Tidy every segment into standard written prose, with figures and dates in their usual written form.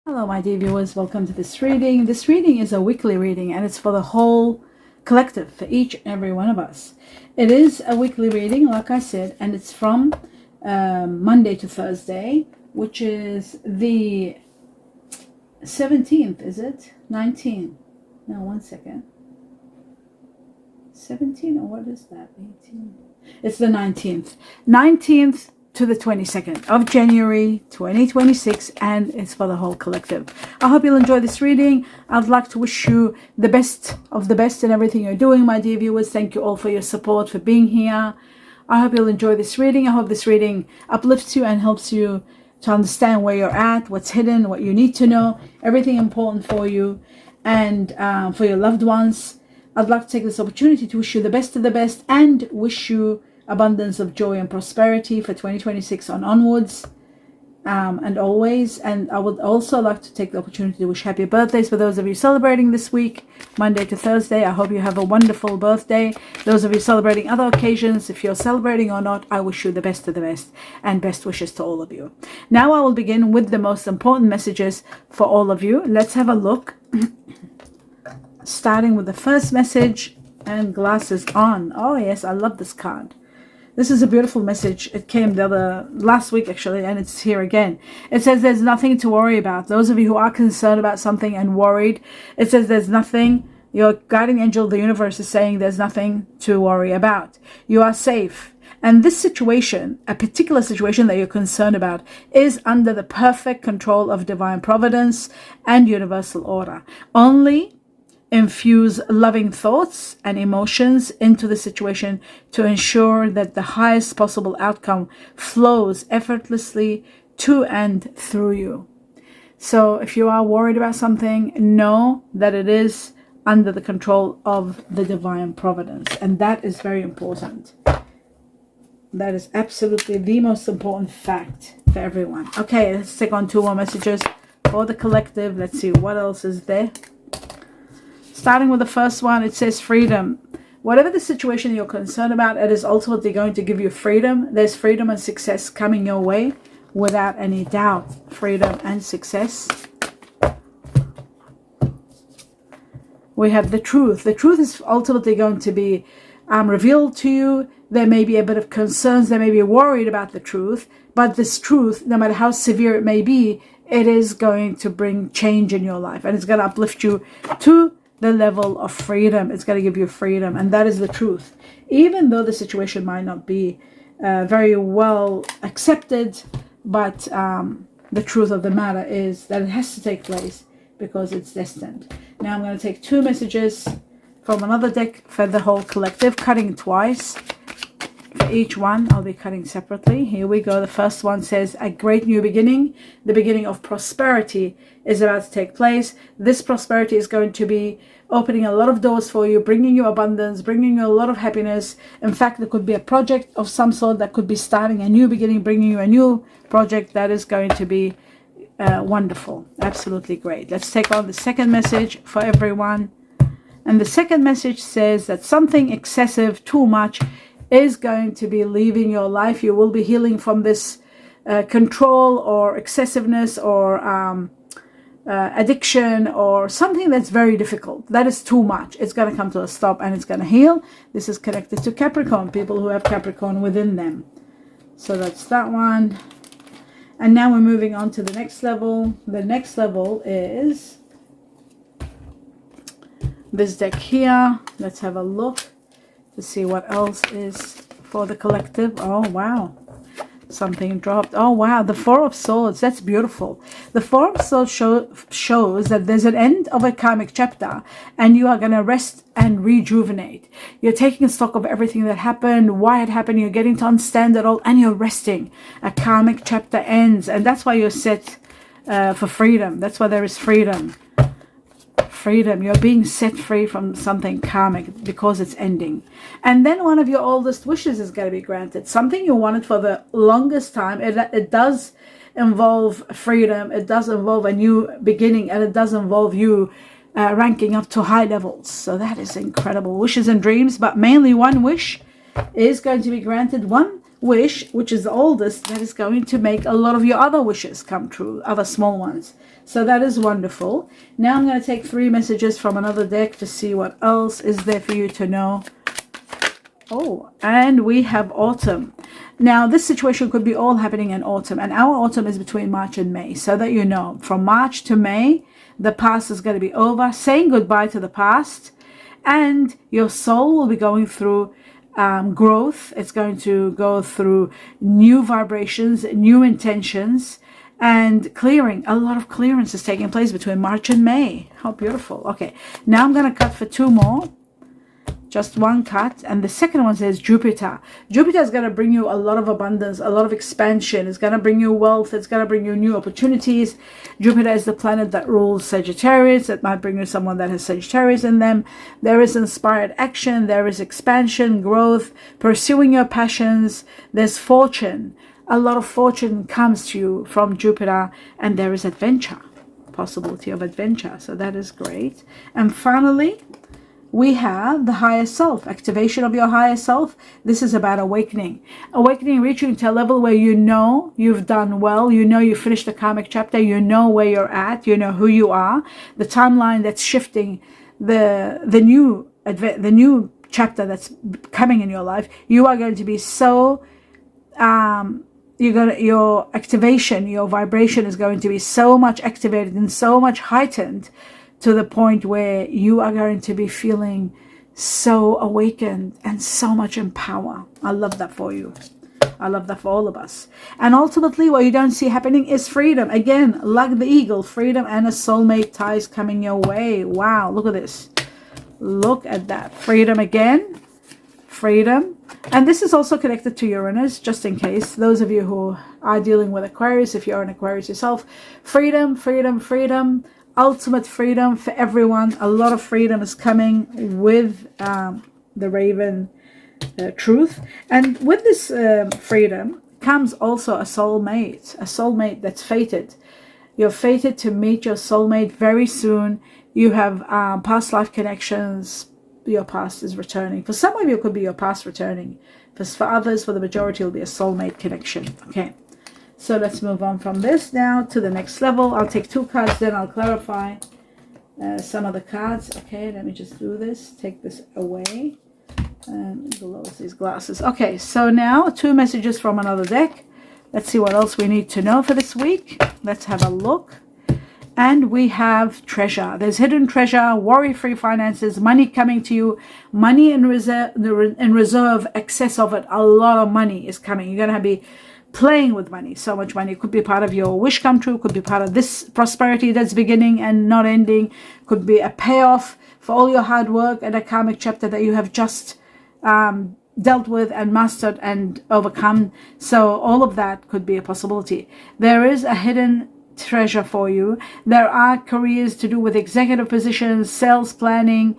Hello, my dear viewers. Welcome to this reading. This reading is a weekly reading and it's for the whole collective, for each and every one of us. It is a weekly reading, like I said, and it's from Monday to Thursday, which is the 17th, is it? 19. No, 1 second. 17 or what is that? 18. It's the 19th. 19th to the 22nd of January 2026, and it's for the whole collective. I hope you'll enjoy this reading. I'd like to wish you the best of the best in everything you're doing, my dear viewers. Thank you all for your support, for being here. I hope you'll enjoy this reading. I hope this reading uplifts you and helps you to understand where you're at, what's hidden, what you need to know, everything important for you and for your loved ones. I'd like to take this opportunity to wish you the best of the best and wish you abundance of joy and prosperity for 2026 on onwards and always. And I would also like to take the opportunity to wish happy birthdays for those of you celebrating this week, Monday to Thursday. I hope you have a wonderful birthday. Those of you celebrating other occasions, if you're celebrating or not, I wish you the best of the best and best wishes to all of you. Now I will begin with the most important messages for all of you. Let's have a look. Starting with the first message, and glasses on. Oh yes, I love this card. This is a beautiful message. It came last week actually, and it's here again. It says there's nothing to worry about. Those of you who are concerned about something and worried, it says there's nothing. Your guardian angel, the universe, is saying there's nothing to worry about. You are safe. And this situation, a particular situation that you're concerned about, is under the perfect control of divine providence and universal order. Only infuse loving thoughts and emotions into the situation to ensure that the highest possible outcome flows effortlessly to and through you. So if you are worried about something, know that it is under the control of the divine providence. And that is very important. That is absolutely the most important fact for everyone. Okay, let's take on two more messages for the collective. Let's see what else is there. Starting with the first one, it says freedom. Whatever the situation you're concerned about, it is ultimately going to give you freedom. There's freedom and success coming your way without any doubt. Freedom and success. We have the truth. The truth is ultimately going to be revealed to you. There may be a bit of concerns. They may be worried about the truth. But this truth, no matter how severe it may be, it is going to bring change in your life. And it's going to uplift you to the level of freedom. It's going to give you freedom, and that is the truth. Even though the situation might not be very well accepted, but the truth of the matter is that it has to take place because it's destined. Now I'm going to take two messages from another deck for the whole collective, cutting twice. For each one, I'll be cutting separately. Here we go. The first one says, a great new beginning. The beginning of prosperity is about to take place. This prosperity is going to be opening a lot of doors for you, bringing you abundance, bringing you a lot of happiness. In fact, there could be a project of some sort that could be starting a new beginning, bringing you a new project that is going to be wonderful. Absolutely great. Let's take on the second message for everyone. And the second message says that something excessive, too much, is going to be leaving your life. You will be healing from this control or excessiveness or addiction or something that's very difficult. That is too much. It's going to come to a stop and it's going to heal. This is connected to Capricorn, people who have Capricorn within them. So that's that one. And now we're moving on to the next level. The next level is this deck here. Let's have a look to see what else is for the collective. Oh, wow. Something dropped. Oh, wow. The Four of Swords. That's beautiful. The Four of Swords shows that there's an end of a karmic chapter and you are going to rest and rejuvenate. You're taking stock of everything that happened, why it happened. You're getting to understand it all and you're resting. A karmic chapter ends, and that's why you're set for freedom. That's why there is freedom. Freedom. You're being set free from something karmic because it's ending. And then one of your oldest wishes is going to be granted. Something you wanted for the longest time. It does involve freedom. It does involve a new beginning, and it does involve you ranking up to high levels. So that is incredible. Wishes and dreams, but mainly one wish is going to be granted. One wish, which is the oldest, that is going to make a lot of your other wishes come true, other small ones. So that is wonderful. Now I'm going to take 3 messages from another deck to see what else is there for you to know. Oh, and we have autumn. Now, this situation could be all happening in autumn, and our autumn is between March and May, so that you know, from March to May, the past is going to be over, saying goodbye to the past, and your soul will be going through growth. It's going to go through new vibrations, new intentions, and clearing. A lot of clearance is taking place between March and May. How beautiful. Okay, now I'm going to cut for 2 more. Just 1 cut, and the second one says Jupiter. Jupiter is going to bring you a lot of abundance, a lot of expansion. It's going to bring you wealth. It's going to bring you new opportunities. Jupiter is the planet that rules Sagittarius. It might bring you someone that has Sagittarius in them. There is inspired action. There is expansion, growth, pursuing your passions. There's fortune. A lot of fortune comes to you from Jupiter, and there is adventure, possibility of adventure. So that is great. And finally, we have the higher self, activation of your higher self. This is about awakening. Awakening, reaching to a level where you know you've done well, you know you finished the karmic chapter, you know where you're at, you know who you are. The timeline that's shifting, the new chapter that's coming in your life, you are going to be so, your activation, your vibration is going to be so much activated and so much heightened, to the point where you are going to be feeling so awakened and so much in power. I love that for you. I love that for all of us. And ultimately, what you don't see happening is freedom. Again, like the eagle, freedom and a soulmate ties coming your way. Wow, look at this. Look at that. Freedom again. Freedom. And this is also connected to Uranus, just in case. Those of you who are dealing with Aquarius, if you're an Aquarius yourself. Freedom, freedom, freedom. Ultimate freedom for everyone. A lot of freedom is coming with the Raven truth. And with this freedom comes also a soulmate that's fated. You're fated to meet your soulmate very soon. You have past life connections. Your past is returning. For some of you, it could be your past returning. For others, for the majority, it will be a soulmate connection. Okay. So let's move on from this now to the next level. I'll take 2 cards, then I'll clarify some of the cards. Okay, let me just do this. Take this away and close these glasses. Okay, so now 2 messages from another deck. Let's see what else we need to know for this week. Let's have a look. And we have treasure. There's hidden treasure, worry-free finances, money coming to you, money in reserve, excess of it. A lot of money is coming. You're going to be playing with money, so much money. It could be part of your wish come true, could be part of this prosperity that's beginning and not ending, could be a payoff for all your hard work and a karmic chapter that you have just dealt with and mastered and overcome. So all of that could be a possibility. There is a hidden treasure for you. There are careers to do with executive positions, sales planning,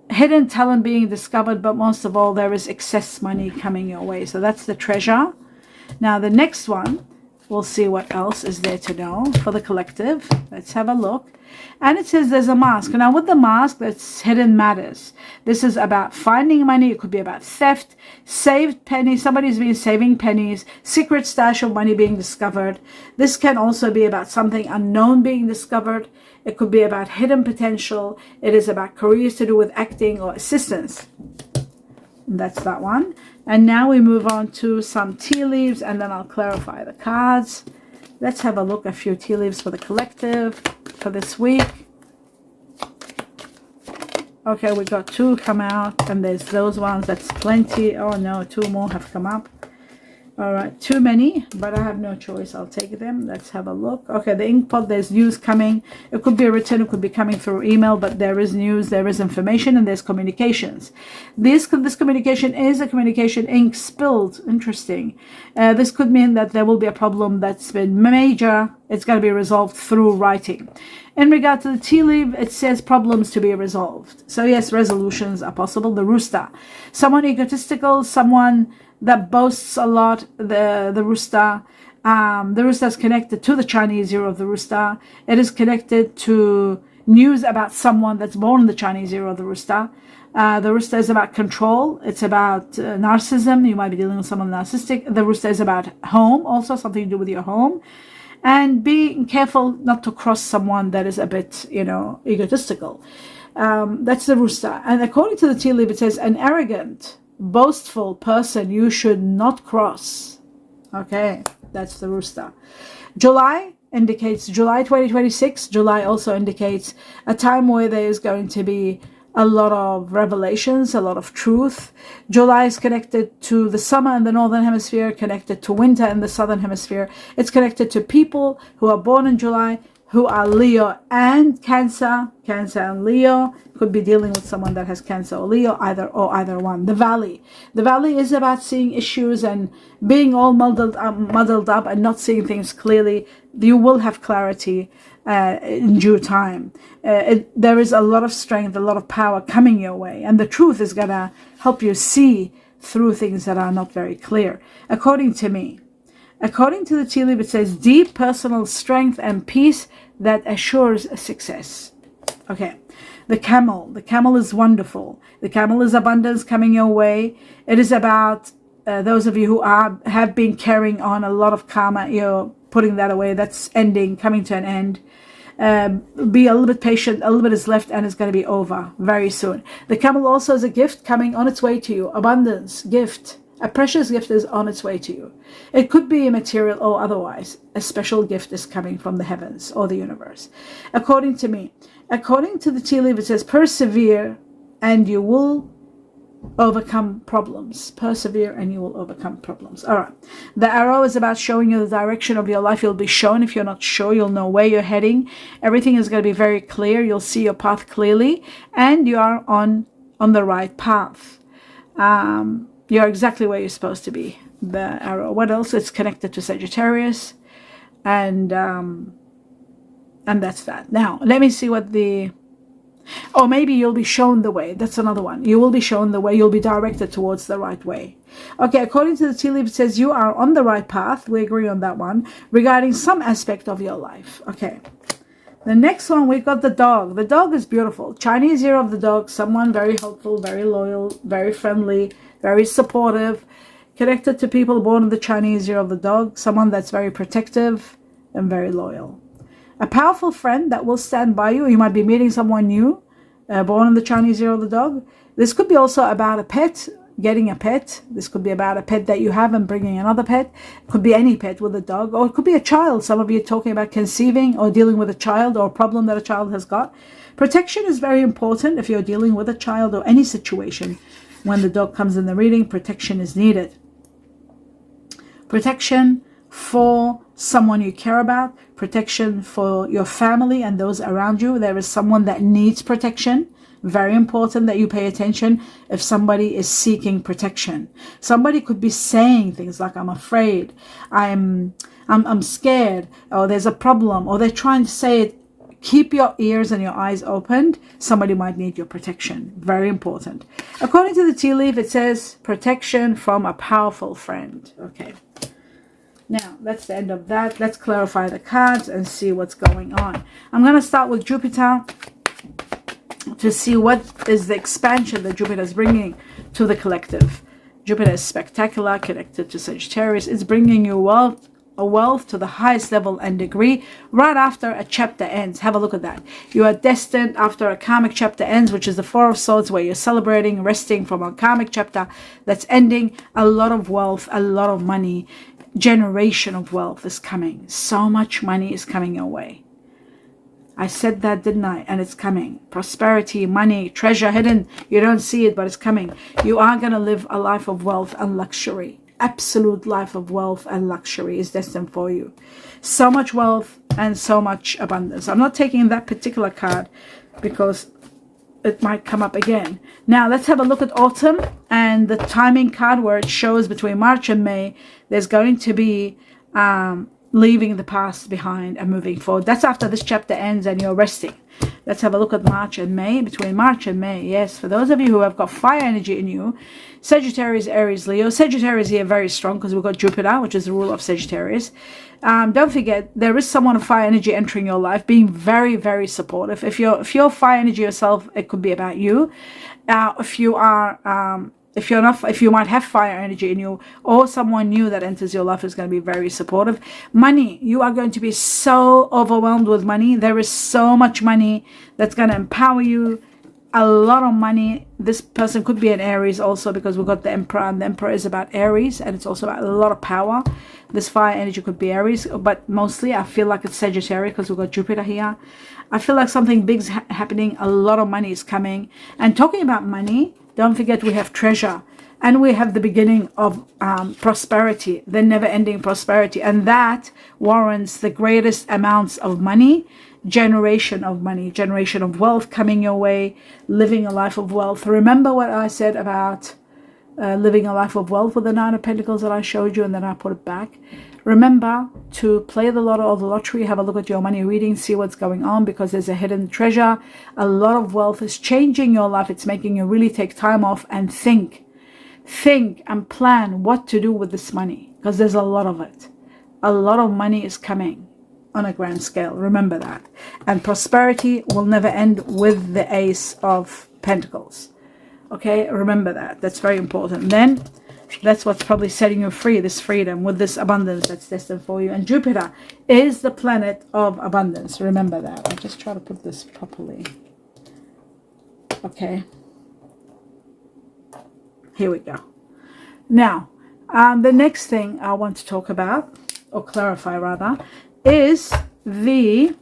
hidden talent being discovered, but most of all, there is excess money coming your way. So that's the treasure. Now the next one, we'll see what else is there to know for the collective. Let's have a look. And it says there's a mask. Now with the mask, that's hidden matters. This is about finding money. It could be about theft, saved pennies. Somebody's been saving pennies, secret stash of money being discovered. This can also be about something unknown being discovered. It could be about hidden potential. It is about careers to do with acting or assistance. That's that one. And now we move on to some tea leaves, and then I'll clarify the cards. Let's have a look at a few tea leaves for the collective for this week. Okay, we got 2 come out, and there's those ones. That's plenty. Oh no, 2 more have come up. All right, too many, but I have no choice. I'll take them. Let's have a look. Okay, the ink pot, there's news coming. It could be written, it could be coming through email, but there is news, there is information, and there's communications. This communication is a communication ink spilled. Interesting. This could mean that there will be a problem that's been major. It's going to be resolved through writing. In regard to the tea leaf, it says problems to be resolved. So yes, resolutions are possible. The rooster. Someone egotistical, someone that boasts a lot, the rooster. The rooster is connected to the Chinese year of the rooster. It is connected to news about someone that's born in the Chinese year of the rooster. The rooster is about control. It's about narcissism. You might be dealing with someone narcissistic. The rooster is about home, also something to do with your home. And being careful not to cross someone that is a bit, egotistical. That's the rooster. And according to the tea leaf, it says, an arrogant, boastful person you should not cross. Okay, that's the rooster. July indicates July 2026. July also indicates a time where there is going to be a lot of revelations, a lot of truth. July is connected to the summer in the northern hemisphere, connected to winter in the southern hemisphere. It's connected to people who are born in July, who are Leo and Cancer. Cancer and Leo could be dealing with someone that has Cancer or Leo, either one. The Valley. The Valley is about seeing issues and being all muddled up and not seeing things clearly. You will have clarity in due time. There is a lot of strength, a lot of power coming your way, and the truth is going to help you see through things that are not very clear, according to me. According to the tea leaf, it says deep personal strength and peace that assures success. Okay, the camel. The camel is wonderful. The camel is abundance coming your way. It is about those of you who have been carrying on a lot of karma. You're putting that away. That's ending, coming to an end. Be a little bit patient. A little bit is left and it's going to be over very soon. The camel also is a gift coming on its way to you. Abundance, gift. A precious gift is on its way to you. It could be material or otherwise. A special gift is coming from the heavens or the universe. According to me, according to the tea leaf, it says persevere and you will overcome problems. Persevere and you will overcome problems. All right. The arrow is about showing you the direction of your life. You'll be shown. If you're not sure, you'll know where you're heading. Everything is going to be very clear. You'll see your path clearly and you are on the right path. You're exactly where you're supposed to be. The arrow. What else? It's connected to Sagittarius, and that's that. Now let me see what the. Or maybe you'll be shown the way. That's another one. You will be shown the way. You'll be directed towards the right way. Okay. According to the tea leaf, it says you are on the right path. We agree on that one regarding some aspect of your life. Okay. The next one, we've got the dog. The dog is beautiful. Chinese year of the dog. Someone very helpful, very loyal, very friendly, very supportive, connected to people born in the Chinese year of the dog. Someone that's very protective and very loyal. A powerful friend that will stand by you. You might be meeting someone new, born in the Chinese year of the dog. This could be also about a pet, getting a pet. This could be about a pet that you have and bringing another pet. It could be any pet with a dog, or it could be a child. Some of you are talking about conceiving or dealing with a child or a problem that a child has got. Protection is very important if you're dealing with a child or any situation. When the dog comes in the reading, protection is needed. Protection for someone you care about, protection for your family and those around you. There is someone that needs protection. Very important that you pay attention if somebody is seeking protection. Somebody could be saying things like, I'm afraid, I'm scared, or there's a problem, or they're trying to say it. Keep your ears and your eyes opened. Somebody might need your protection. Very important. According to the tea leaf, it says protection from a powerful friend. Okay. Now, that's the end of that. Let's clarify the cards and see what's going on. I'm going to start with Jupiter to see what is the expansion that Jupiter is bringing to the collective. Jupiter is spectacular, connected to Sagittarius. It's bringing you wealth to the highest level and degree right after a chapter ends. Have a look at that. You are destined after a karmic chapter ends, which is the Four of Swords, where you're celebrating, resting from a karmic chapter that's ending. A lot of wealth, a lot of money, generation of wealth is coming. So much money is coming your way. I said that, didn't I? And it's coming. Prosperity, money, treasure hidden. You don't see it, but it's coming. You are going to live a life of wealth and luxury. Absolute life of wealth and luxury is destined for you. So much wealth and so much abundance. I'm not taking that particular card because it might come up again. Now let's have a look at autumn and the timing card where it shows between March and May. There's going to be leaving the past behind and moving forward. That's after this chapter ends and you're resting. Let's have a look at March and May. Between March and May, yes, for those of you who have got fire energy in you, Sagittarius, Aries, Leo. Sagittarius here very strong because we've got Jupiter, which is the ruler of Sagittarius. Don't forget, there is someone of fire energy entering your life, being very, very supportive. If you're fire energy yourself, it could be about you. If you are If you're not, if you might have fire energy in you, or someone new that enters your life is going to be very supportive. Money, you are going to be so overwhelmed with money. There is so much money that's going to empower you. A lot of money. This person could be an Aries also, because we've got the Emperor, and the Emperor is about Aries, and it's also about a lot of power. This fire energy could be Aries, but mostly I feel like it's Sagittarius, because we've got Jupiter here. I feel like something big's happening. A lot of money is coming. And talking about money, don't forget we have treasure, and we have the beginning of prosperity, the never-ending prosperity, and that warrants the greatest amounts of money, generation of wealth coming your way, living a life of wealth. Remember what I said about living a life of wealth with the Nine of Pentacles that I showed you, and then I put it back. Remember to play the lotto or the lottery, have a look at your money reading, see what's going on, because there's a hidden treasure. A lot of wealth is changing your life. It's making you really take time off and think and plan what to do with this money, because there's a lot of it. A lot of money is coming on a grand scale. Remember that. And prosperity will never end with the Ace of Pentacles. Okay, remember that. That's very important. Then that's what's probably setting you free, this freedom with this abundance that's destined for you. And Jupiter is the planet of abundance. Remember that. I'll just try to put this properly. Okay. Here we go. Now, the next thing I want to talk about, or clarify rather, is the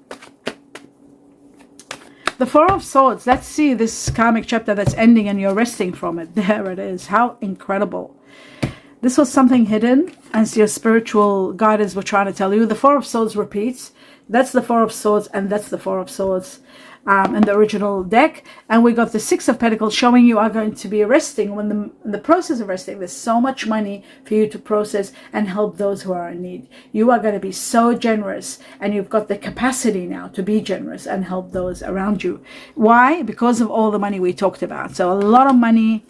Four of Swords. Let's see this karmic chapter that's ending and you're resting from it. There it is. How incredible. This was something hidden, as your spiritual guidance were trying to tell you. The Four of Swords repeats. That's the Four of Swords, and that's the Four of Swords in the original deck. And we got the Six of Pentacles showing you are going to be resting. When in the process of resting, there's so much money for you to process and help those who are in need. You are going to be so generous, and you've got the capacity now to be generous and help those around you. Why? Because of all the money we talked about. So a lot of money,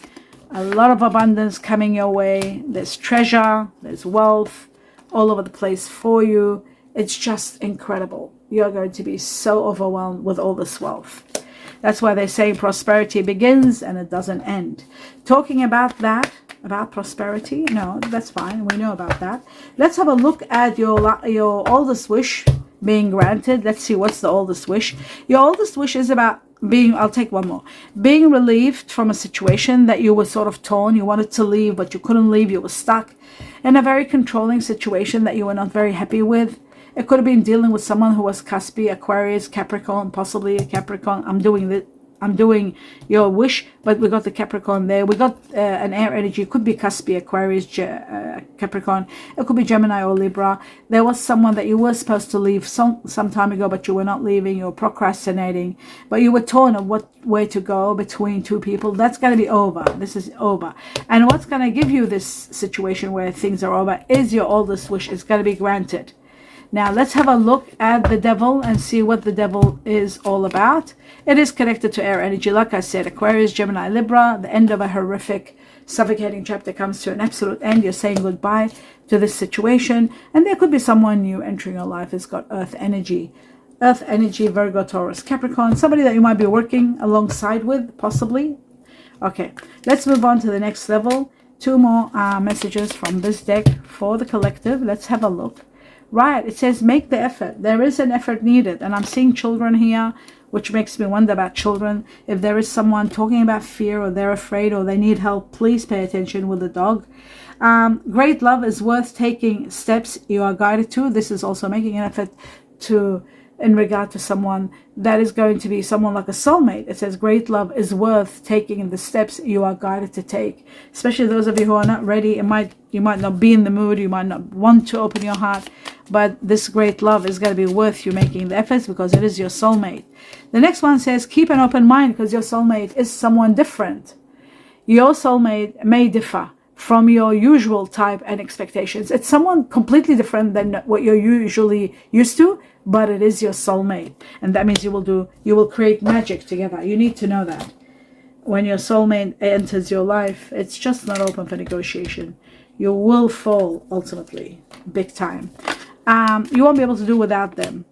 a lot of abundance coming your way. There's treasure, there's wealth all over the place for you. It's just incredible. You're going to be so overwhelmed with all this wealth. That's why they say prosperity begins and it doesn't end. Talking about that, about prosperity, no, that's fine. We know about that. Let's have a look at your oldest wish being granted. Let's see what's the oldest wish. Your oldest wish is about being, I'll take one more, being relieved from a situation that you were sort of torn. You wanted to leave, but you couldn't leave. You were stuck in a very controlling situation that you were not very happy with. It could have been dealing with someone who was cuspy, Aquarius, Capricorn, possibly a Capricorn. I'm doing your wish, but we got the Capricorn there. We got an air energy. It could be cuspy, Aquarius, Capricorn. It could be Gemini or Libra. There was someone that you were supposed to leave some time ago, but you were not leaving. You were procrastinating, but you were torn of what way to go between two people. That's going to be over. This is over. And what's going to give you this situation where things are over is your oldest wish. It's going to be granted. Now let's have a look at the devil and see what the devil is all about. It is connected to air energy. Like I said, Aquarius, Gemini, Libra. The end of a horrific, suffocating chapter comes to an absolute end. You're saying goodbye to this situation. And there could be someone new entering your life. It's got earth energy. Earth energy, Virgo, Taurus, Capricorn. Somebody that you might be working alongside with, possibly. Okay, let's move on to the next level. Two more messages from this deck for the collective. Let's have a look. Right, it says make the effort. There is an effort needed, and I'm seeing children here, which makes me wonder about children. If there is someone talking about fear, or they're afraid, or they need help, please pay attention with the dog. Great love is worth taking steps you are guided to. This is also making an effort to, in regard to someone that is going to be someone like a soulmate. It says great love is worth taking the steps you are guided to take. Especially those of you who are not ready. You might not be in the mood. You might not want to open your heart. But this great love is going to be worth you making the efforts, because it is your soulmate. The next one says keep an open mind, because your soulmate is someone different. Your soulmate may differ from your usual type and expectations. It's someone completely different than what you're usually used to, but it is your soulmate. And that means you will create magic together. You need to know that. When your soulmate enters your life, it's just not open for negotiation. You will fall ultimately, big time. You won't be able to do without them.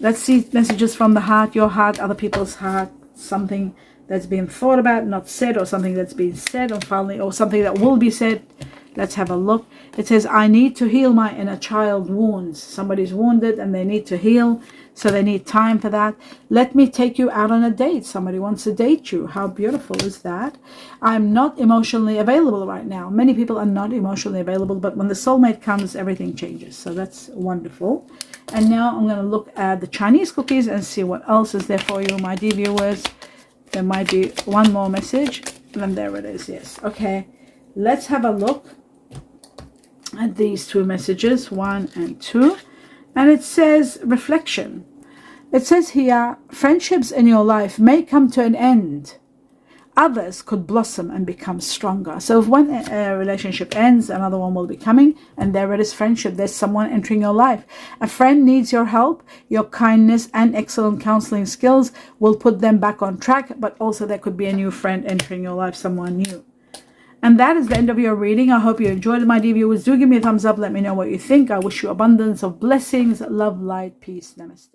Let's see messages from the heart, your heart, other people's heart, something that's been thought about, not said, or something that's been said, or finally, or something that will be said. Let's have a look. It says, I need to heal my inner child wounds. Somebody's wounded and they need to heal, so they need time for that. Let me take you out on a date. Somebody wants to date you. How beautiful is that? I'm not emotionally available right now. Many people are not emotionally available, but when the soulmate comes, everything changes. So that's wonderful. And now I'm going to look at the Chinese cookies and see what else is there for you, my dear viewers. There might be one more message. And there it is. Yes. Okay. Let's have a look at these two messages, 1 and 2. And it says reflection. It says here, friendships in your life may come to an end. Others could blossom and become stronger. So if one relationship ends, another one will be coming. And there it is, friendship. There's someone entering your life. A friend needs your help. Your kindness and excellent counseling skills will put them back on track. But also there could be a new friend entering your life, someone new. And that is the end of your reading. I hope you enjoyed it, my dear viewers. Do give me a thumbs up. Let me know what you think. I wish you abundance of blessings, love, light, peace. Namaste.